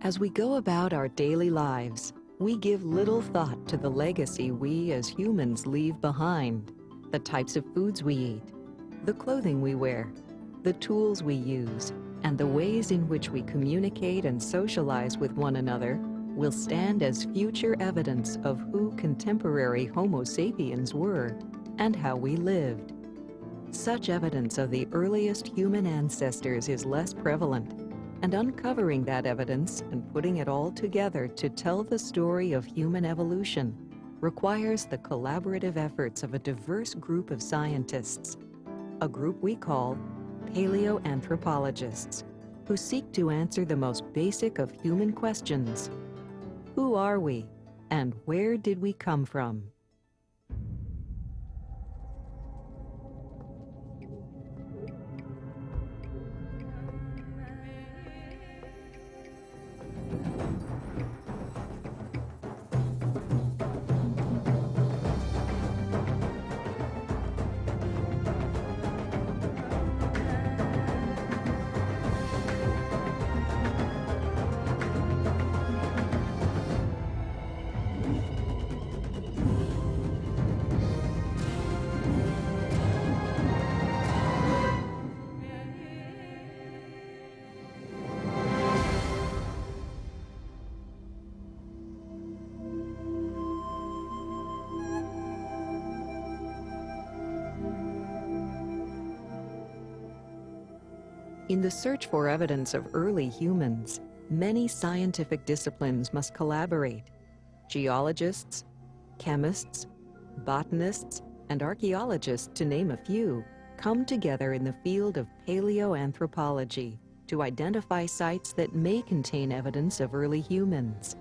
As we go about our daily lives, we give little thought to the legacy we as humans leave behind, the types of foods we eat, the clothing we wear, the tools we use, and the ways in which we communicate and socialize with one another will stand as future evidence of who contemporary Homo sapiens were and how we lived. Such evidence of the earliest human ancestors is less prevalent, and uncovering that evidence and putting it all together to tell the story of human evolution requires the collaborative efforts of a diverse group of scientists, a group we call paleoanthropologists, who seek to answer the most basic of human questions. Who are we, and where did we come from? In the search for evidence of early humans, many scientific disciplines must collaborate. Geologists, chemists, botanists, and archaeologists, to name a few, come together in the field of paleoanthropology to identify sites that may contain evidence of early humans.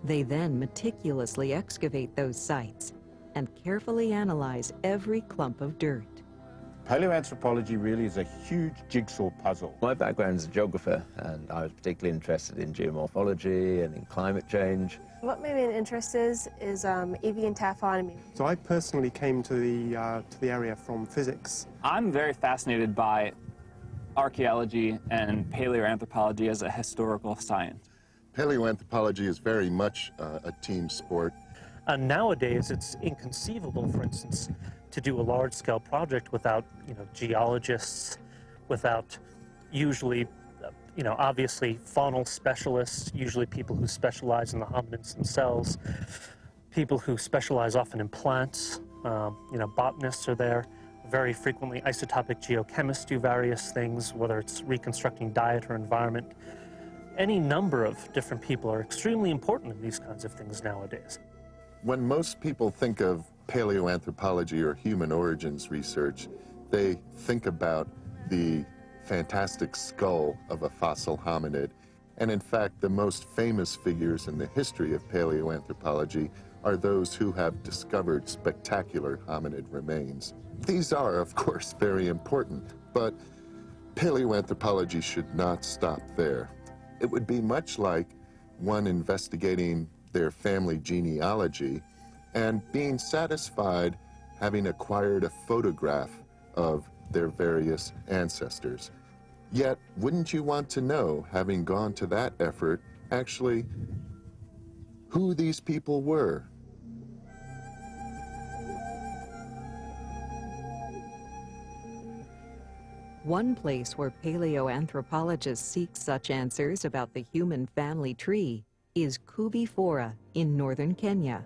They then meticulously excavate those sites and carefully analyze every clump of dirt. Paleoanthropology really is a huge jigsaw puzzle. My background is a geographer, and I was particularly interested in geomorphology and in climate change. What my main interest is avian taphonomy. So I personally came to the area from physics. I'm very fascinated by archaeology and paleoanthropology as a historical science. Paleoanthropology is very much a team sport. Nowadays, it's inconceivable, for instance, to do a large-scale project without, geologists, without usually, obviously faunal specialists, usually people who specialize in the hominids themselves, people who specialize often in plants, botanists are there. Very frequently, isotopic geochemists do various things, whether it's reconstructing diet or environment. Any number of different people are extremely important in these kinds of things nowadays. When most people think of paleoanthropology or human origins research, they think about the fantastic skull of a fossil hominid. And in fact, the most famous figures in the history of paleoanthropology are those who have discovered spectacular hominid remains. These are, of course, very important, but paleoanthropology should not stop there. It would be much like one investigating their family genealogy and being satisfied having acquired a photograph of their various ancestors. Yet, wouldn't you want to know, having gone to that effort, actually who these people were? One place where paleoanthropologists seek such answers about the human family tree is Kubifora in northern Kenya.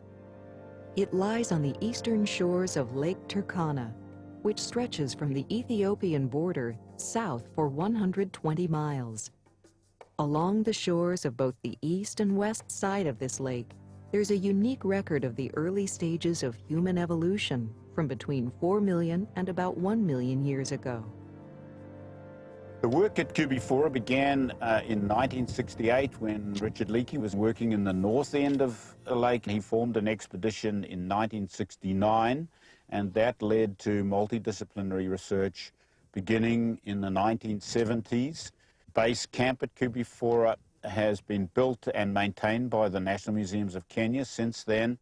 It lies on the eastern shores of Lake Turkana, which stretches from the Ethiopian border south for 120 miles. Along the shores of both the east and west side of this lake, there's a unique record of the early stages of human evolution from between 4 million and about 1 million years ago. The work at Kubifora began in 1968 when Richard Leakey was working in the north end of the lake. He formed an expedition in 1969, and that led to multidisciplinary research beginning in the 1970s. Base camp at Kubifora has been built and maintained by the National Museums of Kenya since then,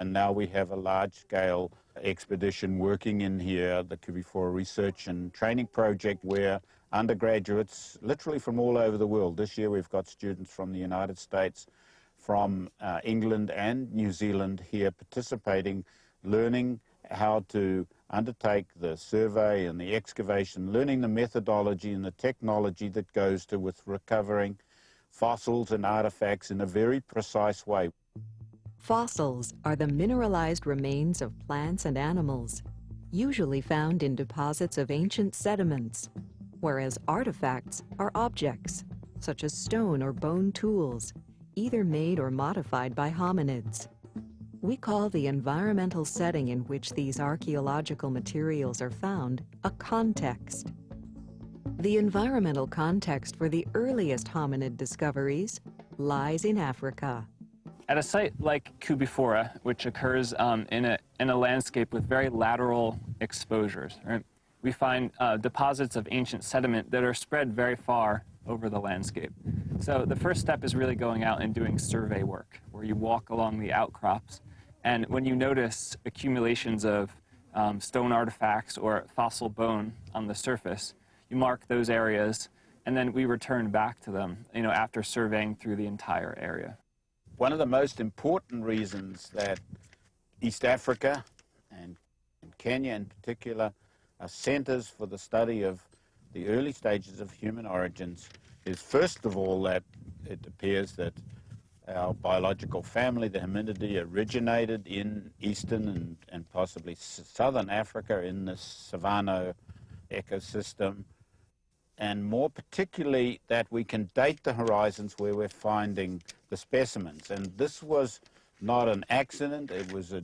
and now we have a large-scale expedition working in here, the Kubifora Research and Training Project, where undergraduates literally from all over the world. This year we've got students from the United States, from England and New Zealand here participating, learning how to undertake the survey and the excavation, learning the methodology and the technology that goes to with recovering fossils and artifacts in a very precise way. Fossils are the mineralized remains of plants and animals, usually found in deposits of ancient sediments, whereas artifacts are objects, such as stone or bone tools, either made or modified by hominids. We call the environmental setting in which these archaeological materials are found a context. The environmental context for the earliest hominid discoveries lies in Africa. At a site like Kubifora, which occurs in a landscape with very lateral exposures, right? We find deposits of ancient sediment that are spread very far over the landscape. So the first step is really going out and doing survey work, where you walk along the outcrops, and when you notice accumulations of stone artifacts or fossil bone on the surface, you mark those areas, and then we return back to them, after surveying through the entire area. One of the most important reasons that East Africa and Kenya in particular are centers for the study of the early stages of human origins is, first of all, that it appears that our biological family, the hominidae, originated in eastern and possibly southern Africa in the savanna ecosystem, and more particularly that we can date the horizons where we're finding the specimens. And this was not an accident, it was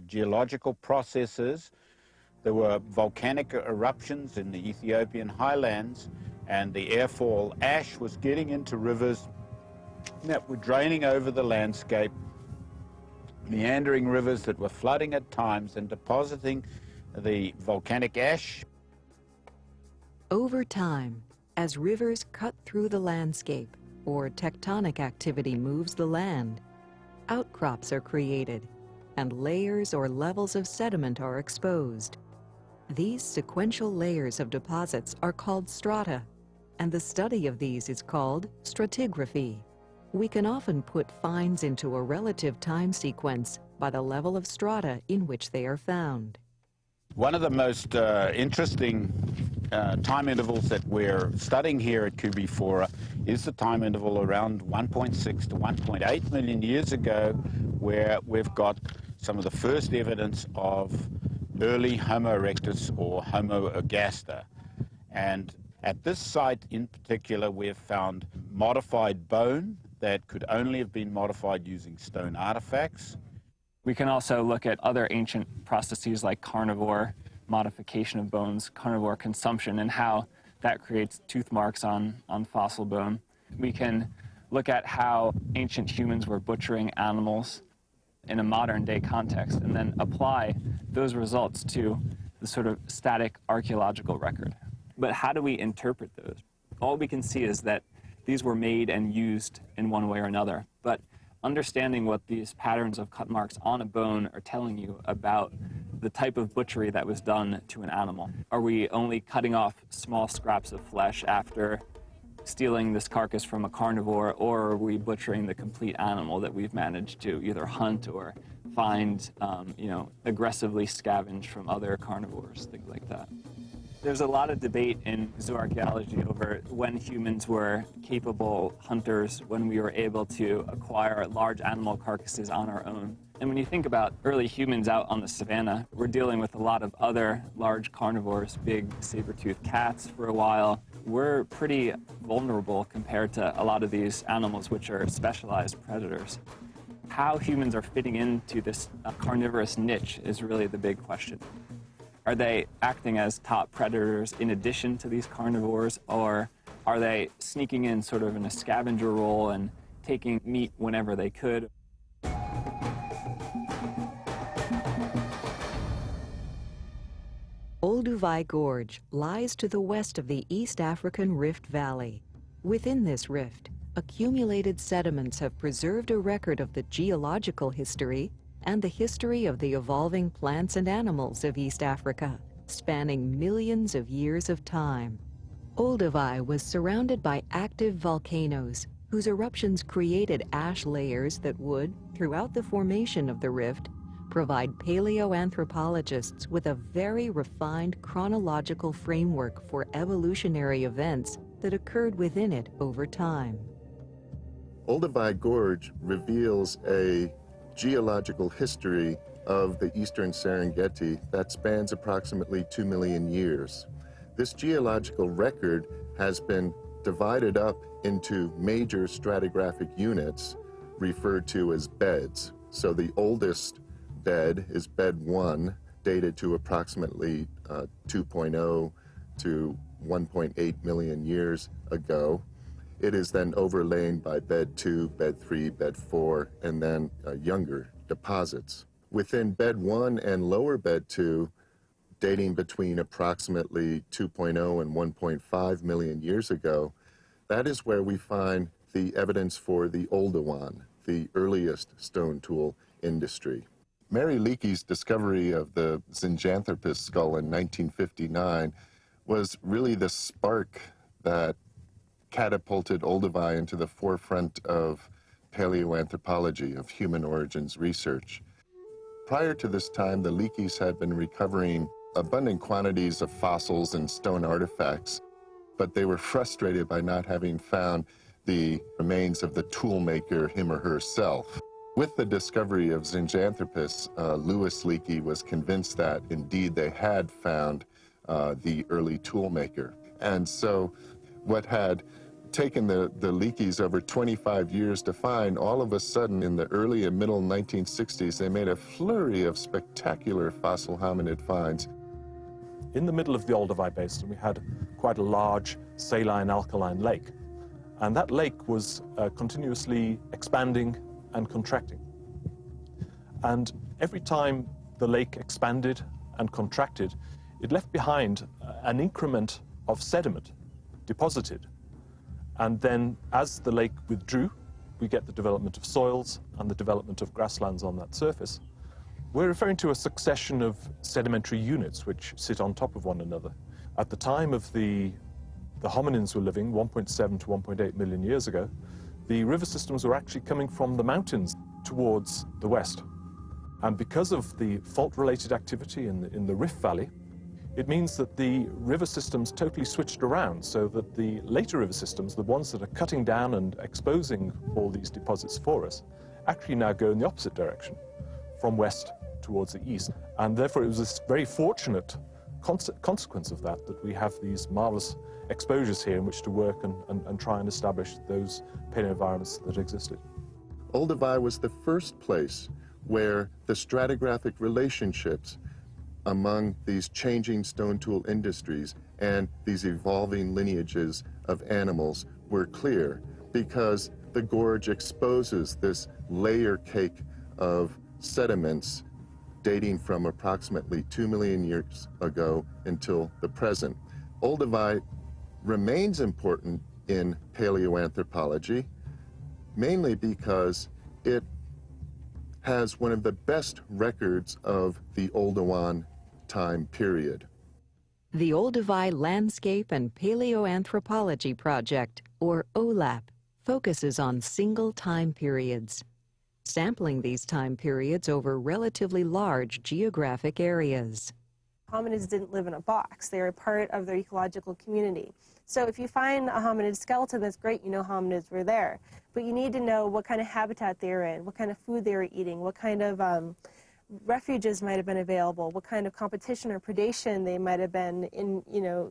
geological processes. There were volcanic eruptions in the Ethiopian highlands, and the airfall ash was getting into rivers that were draining over the landscape, meandering rivers that were flooding at times and depositing the volcanic ash. Over time, as rivers cut through the landscape or tectonic activity moves the land, outcrops are created and layers or levels of sediment are exposed. These sequential layers of deposits are called strata, and the study of these is called stratigraphy. We can often put finds into a relative time sequence by the level of strata in which they are found. One of the most interesting time intervals that we're studying here at Kubifora is the time interval around 1.6 to 1.8 million years ago, where we've got some of the first evidence of early Homo erectus or Homo ergaster. And at this site in particular, we've found modified bone that could only have been modified using stone artifacts. We can also look at other ancient processes like carnivore modification of bones, carnivore consumption, and how that creates tooth marks on fossil bone. We can look at how ancient humans were butchering animals in a modern day context and then apply those results to the sort of static archaeological record. But how do we interpret those? All we can see is that these were made and used in one way or another, but understanding what these patterns of cut marks on a bone are telling you about the type of butchery that was done to an animal. Are we only cutting off small scraps of flesh after stealing this carcass from a carnivore, or are we butchering the complete animal that we've managed to either hunt or find, aggressively scavenge from other carnivores, things like that? There's a lot of debate in zooarchaeology over when humans were capable hunters, when we were able to acquire large animal carcasses on our own. And when you think about early humans out on the savannah, we're dealing with a lot of other large carnivores, big saber-toothed cats for a while. We're pretty vulnerable compared to a lot of these animals, which are specialized predators. How humans are fitting into this carnivorous niche is really the big question. Are they acting as top predators in addition to these carnivores, or are they sneaking in sort of in a scavenger role and taking meat whenever they could? Olduvai Gorge lies to the west of the East African Rift Valley. Within this rift, accumulated sediments have preserved a record of the geological history and the history of the evolving plants and animals of East Africa, spanning millions of years of time. Olduvai was surrounded by active volcanoes whose eruptions created ash layers that would, throughout the formation of the rift, provide paleoanthropologists with a very refined chronological framework for evolutionary events that occurred within it over time. Olduvai Gorge reveals a geological history of the eastern Serengeti that spans approximately 2 million years. This geological record has been divided up into major stratigraphic units referred to as beds. So the oldest bed is bed 1, dated to approximately 2.0 to 1.8 million years ago. It is then overlain by bed 2, bed 3, bed 4, and then younger deposits. Within bed 1 and lower bed 2, dating between approximately 2.0 and 1.5 million years ago, that is where we find the evidence for the Oldowan, the earliest stone tool industry. Mary Leakey's discovery of the Zinjanthropus skull in 1959 was really the spark that catapulted Olduvai into the forefront of paleoanthropology, of human origins research. Prior to this time, the Leakeys had been recovering abundant quantities of fossils and stone artifacts, but they were frustrated by not having found the remains of the toolmaker, him or herself. With the discovery of Zinjanthropus, Louis Leakey was convinced that indeed they had found the early toolmaker. And so what had taken the Leakeys over 25 years to find, all of a sudden in the early and middle 1960s, they made a flurry of spectacular fossil hominid finds. In the middle of the Olduvai Basin, we had quite a large saline alkaline lake. And that lake was continuously expanding and contracting. And every time the lake expanded and contracted, it left behind an increment of sediment deposited. And then as the lake withdrew, we get the development of soils and the development of grasslands on that surface. We're referring to a succession of sedimentary units which sit on top of one another. At the time of the hominins were living, 1.7 to 1.8 million years ago, the river systems were actually coming from the mountains towards the west. And because of the fault-related activity in the Rift Valley, it means that the river systems totally switched around, so that the later river systems, the ones that are cutting down and exposing all these deposits for us, actually now go in the opposite direction, from west towards the east. And therefore it was this very fortunate consequence of that we have these marvelous exposures here in which to work and try and establish those paleoenvironments that existed. Olduvai was the first place where the stratigraphic relationships among these changing stone tool industries and these evolving lineages of animals were clear, because the gorge exposes this layer cake of sediments dating from approximately 2 million years ago until the present. Olduvai remains important in paleoanthropology, mainly because it has one of the best records of the Oldowan time period. The Olduvai Landscape and Paleoanthropology Project, or OLAP, focuses on single time periods, sampling these time periods over relatively large geographic areas. Hominids didn't live in a box. They were part of their ecological community. So if you find a hominid skeleton, that's great, you know hominids were there. But you need to know what kind of habitat they were in, what kind of food they were eating, what kind of refuges might have been available, what kind of competition or predation they might have been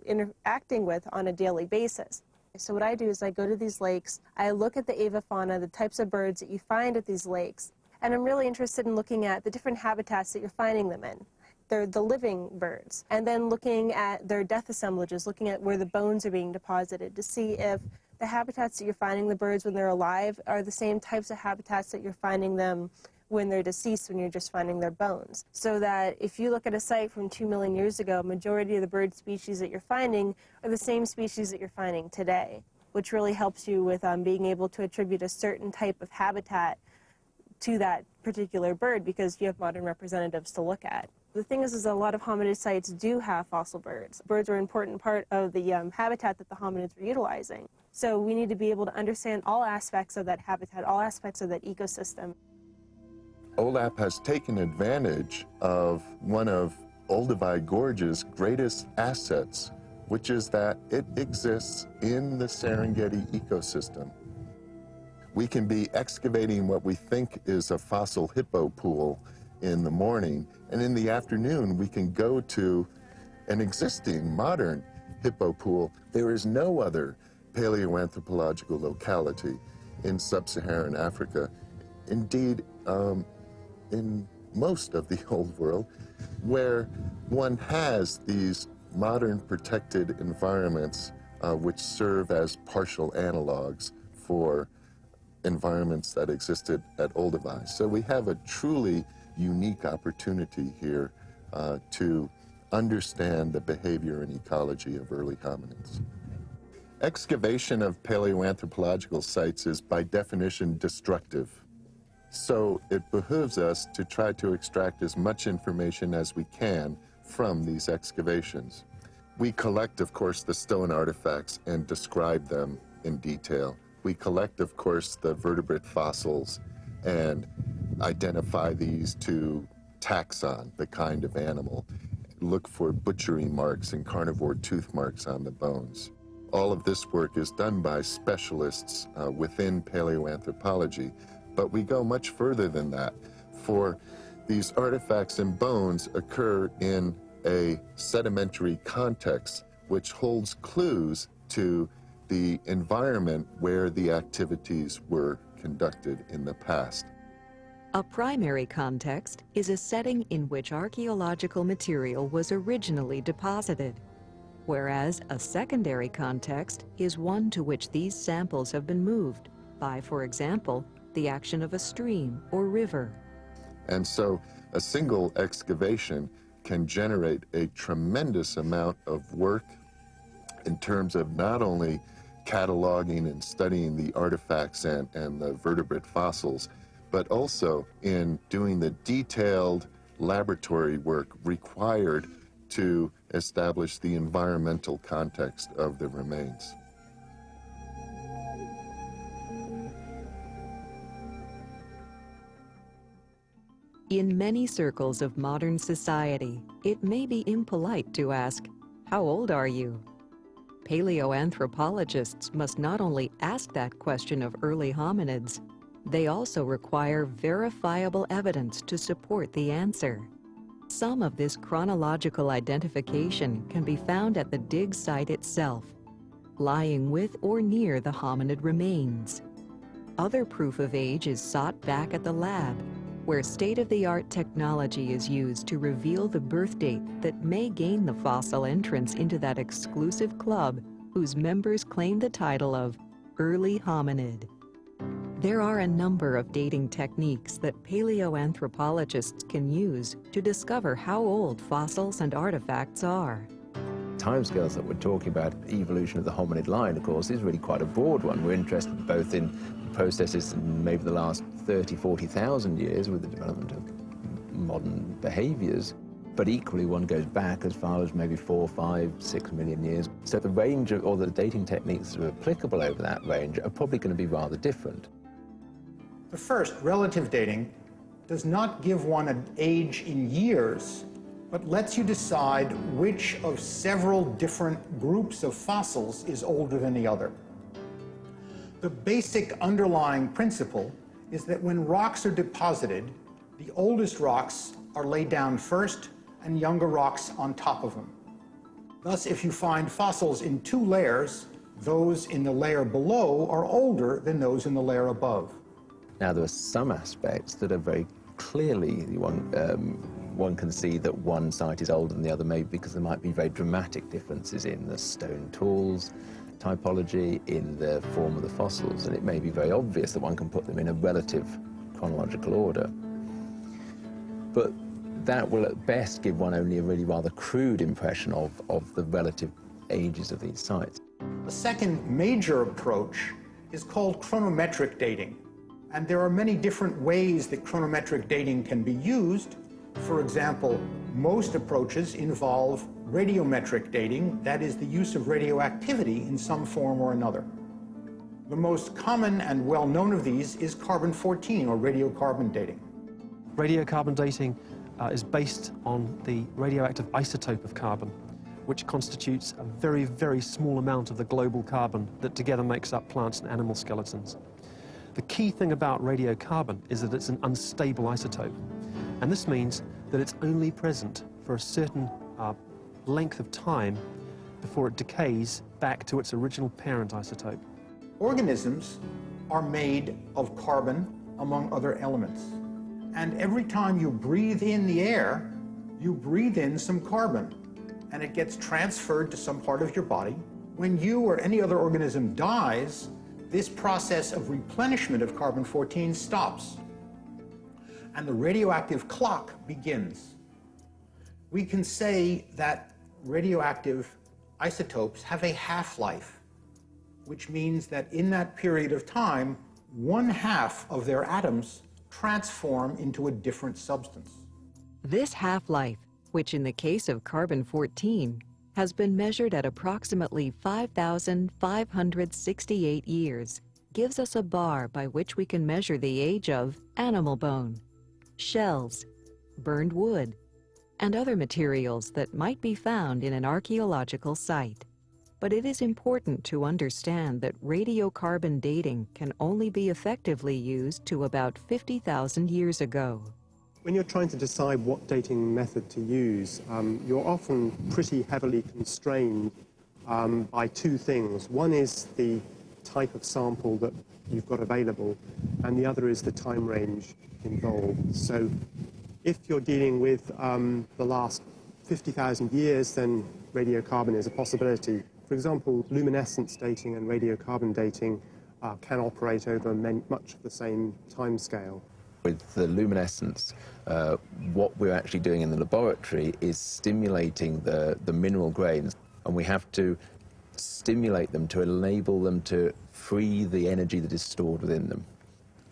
interacting with on a daily basis. So what I do is I go to these lakes, I look at the avifauna, the types of birds that you find at these lakes, and I'm really interested in looking at the different habitats that you're finding them in. They're the living birds, and then looking at their death assemblages, looking at where the bones are being deposited to see if the habitats that you're finding the birds when they're alive are the same types of habitats that you're finding them when they're deceased, when you're just finding their bones. So that if you look at a site from 2 million years ago, majority of the bird species that you're finding are the same species that you're finding today, which really helps you with being able to attribute a certain type of habitat to that particular bird because you have modern representatives to look at. The thing is a lot of hominid sites do have fossil birds. Birds are an important part of the habitat that the hominids were utilizing. So we need to be able to understand all aspects of that habitat, all aspects of that ecosystem. OLAP has taken advantage of one of Olduvai Gorge's greatest assets, which is that it exists in the Serengeti ecosystem. We can be excavating what we think is a fossil hippo pool in the morning, and in the afternoon we can go to an existing modern hippo pool. There is no other paleoanthropological locality in sub-Saharan Africa, indeed in most of the old world, where one has these modern protected environments which serve as partial analogs for environments that existed at Olduvai. So we have a truly unique opportunity here to understand the behavior and ecology of early hominids. Excavation of paleoanthropological sites is by definition destructive. So it behooves us to try to extract as much information as we can from these excavations. We collect, of course, the stone artifacts and describe them in detail. We collect, of course, the vertebrate fossils and identify these to taxon, the kind of animal. Look for butchery marks and carnivore tooth marks on the bones. All of this work is done by specialists within paleoanthropology, but we go much further than that. For these artifacts and bones occur in a sedimentary context which holds clues to the environment where the activities were conducted in the past. A primary context is a setting in which archaeological material was originally deposited, whereas a secondary context is one to which these samples have been moved by, for example, the action of a stream or river. And so a single excavation can generate a tremendous amount of work in terms of not only cataloging and studying the artifacts and the vertebrate fossils, but also in doing the detailed laboratory work required to establish the environmental context of the remains. In many circles of modern society, it may be impolite to ask, "How old are you?" Paleoanthropologists must not only ask that question of early hominids, they also require verifiable evidence to support the answer. Some of this chronological identification can be found at the dig site itself, lying with or near the hominid remains. Other proof of age is sought back at the lab, where state-of-the-art technology is used to reveal the birth date that may gain the fossil entrance into that exclusive club whose members claim the title of early hominid. There are a number of dating techniques that paleoanthropologists can use to discover how old fossils and artifacts are. Timescales that we're talking about, evolution of the hominid line, of course, is really quite a broad one. We're interested both in processes in maybe the last 30, 40,000 years with the development of modern behaviors, but equally one goes back as far as maybe 4, 5, 6 million years. So the range of, or the dating techniques that are applicable over that range are probably going to be rather different. The first, relative dating, does not give one an age in years, but lets you decide which of several different groups of fossils is older than the other. The basic underlying principle is that when rocks are deposited, the oldest rocks are laid down first and younger rocks on top of them. Thus, if you find fossils in 2 layers, those in the layer below are older than those in the layer above. Now, there are some aspects that are very clearly, one can see that one site is older than the other, maybe because there might be very dramatic differences in the stone tools, typology, in the form of the fossils, and it may be very obvious that one can put them in a relative chronological order. But that will at best give one only a really rather crude impression of the relative ages of these sites. The second major approach is called chronometric dating. And there are many different ways that chronometric dating can be used. For example, Most approaches involve radiometric dating, that is, the use of radioactivity in some form or another. The most common and well-known of these is carbon-14, or radiocarbon dating. Radiocarbon dating is based on the radioactive isotope of carbon, which constitutes a very, very small amount of the global carbon that together makes up plants and animal skeletons. The key thing about radiocarbon is that it's an unstable isotope, and this means that it's only present for a certain length of time before it decays back to its original parent isotope. Organisms are made of carbon, among other elements. And every time you breathe in the air, you breathe in some carbon, and it gets transferred to some part of your body. When you or any other organism dies, this process of replenishment of carbon-14 stops, and the radioactive clock begins. We can say that radioactive isotopes have a half-life, which means that in that period of time, 1/2 of their atoms transform into a different substance. This half-life, which in the case of carbon-14 has been measured at approximately 5,568 years, gives us a bar by which we can measure the age of animal bone, shells, burned wood, and other materials that might be found in an archaeological site. But it is important to understand that radiocarbon dating can only be effectively used to about 50,000 years ago. When you're trying to decide what dating method to use, you're often pretty heavily constrained by two things. One is the type of sample that you've got available, and the other is the time range involved. So if you're dealing with the last 50,000 years, then radiocarbon is a possibility. For example, luminescence dating and radiocarbon dating can operate over much of the same time scale. With the luminescence, what we're actually doing in the laboratory is stimulating the mineral grains, and we have to stimulate them to enable them to free the energy that is stored within them.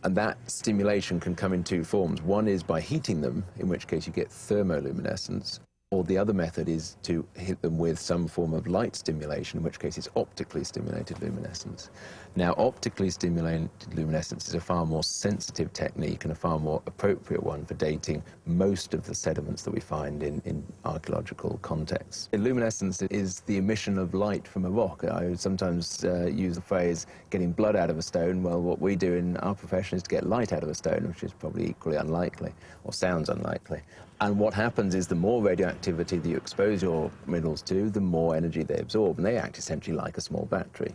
And that stimulation can come in two forms. One is by heating them, in which case you get thermoluminescence, or the other method is to hit them with some form of light stimulation, in which case it's optically stimulated luminescence. Now, optically stimulated luminescence is a far more sensitive technique and a far more appropriate one for dating most of the sediments that we find in archaeological contexts. Luminescence is the emission of light from a rock. I sometimes use the phrase getting blood out of a stone. Well, what we do in our profession is to get light out of a stone, which is probably equally unlikely, or sounds unlikely. And what happens is the more radioactivity that you expose your minerals to, the more energy they absorb, and they act essentially like a small battery.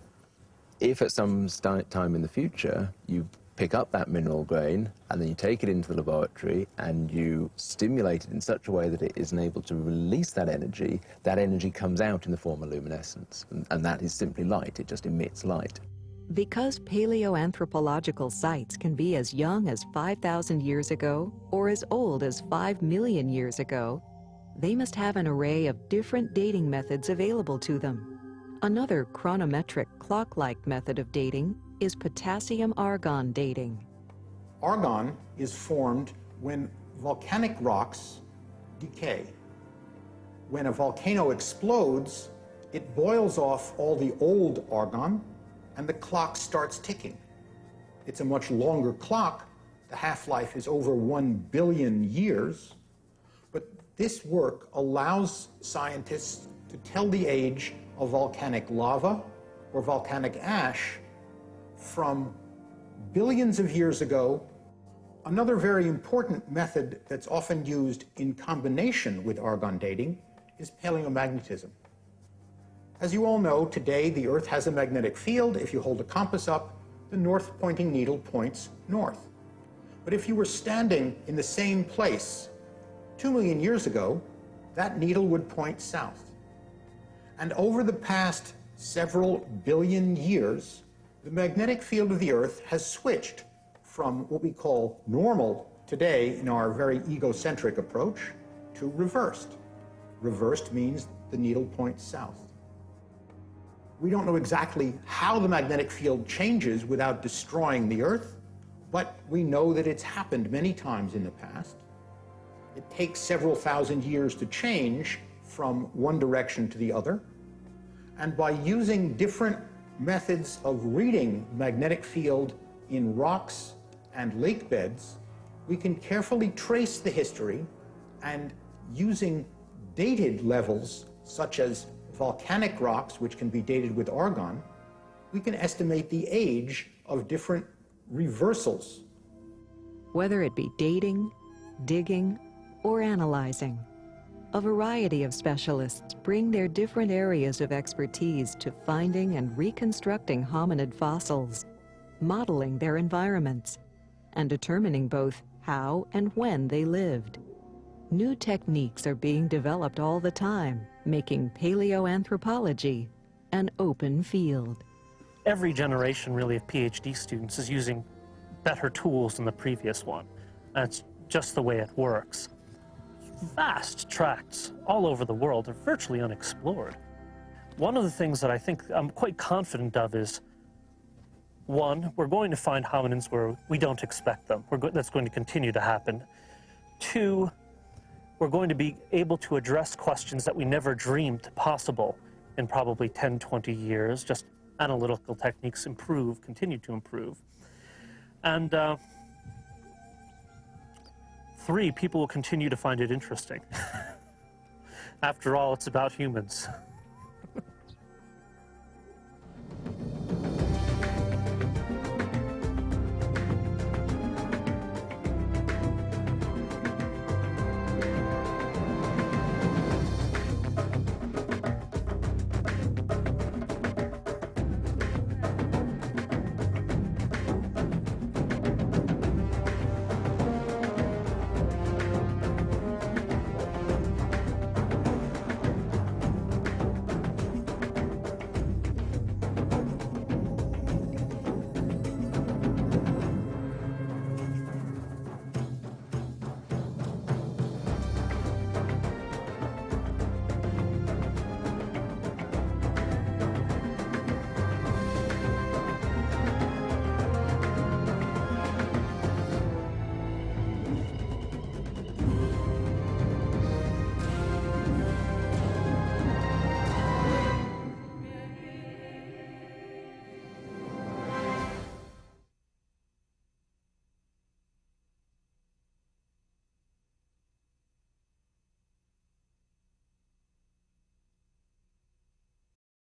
If at some time in the future you pick up that mineral grain and then you take it into the laboratory and you stimulate it in such a way that it is able to release that energy comes out in the form of luminescence, and that is simply light. It just emits light. Because paleoanthropological sites can be as young as 5,000 years ago or as old as 5 million years ago, they must have an array of different dating methods available to them. Another chronometric clock-like method of dating is potassium-argon dating. Argon is formed when volcanic rocks decay. When a volcano explodes, it boils off all the old argon, and the clock starts ticking. It's a much longer clock. The half-life is over 1 billion years. But this work allows scientists to tell the age of volcanic lava or volcanic ash from billions of years ago. Another very important method that's often used in combination with argon dating is paleomagnetism. As you all know, today the Earth has a magnetic field. If you hold a compass up, the north-pointing needle points north. But if you were standing in the same place 2 million years ago, that needle would point south. And over the past several billion years, the magnetic field of the Earth has switched from what we call normal today in our very egocentric approach to reversed. Reversed means the needle points south. We don't know exactly how the magnetic field changes without destroying the Earth, but we know that it's happened many times in the past. It takes several thousand years to change from one direction to the other. And by using different methods of reading magnetic field in rocks and lake beds, we can carefully trace the history, and using dated levels such as volcanic rocks, which can be dated with argon, we can estimate the age of different reversals. Whether it be dating, digging, or analyzing, a variety of specialists bring their different areas of expertise to finding and reconstructing hominid fossils, modeling their environments, and determining both how and when they lived. New techniques are being developed all the time, making paleoanthropology an open field. Every generation, really, of PhD students is using better tools than the previous one. That's just the way it works. Vast tracts all over the world are virtually unexplored. One of the things that I think I'm quite confident of is, one, we're going to find hominins where we don't expect them. That's going to continue to happen. Two, we're going to be able to address questions that we never dreamed possible in probably 10, 20 years. Just analytical techniques continue to improve. And three, people will continue to find it interesting. After all, it's about humans.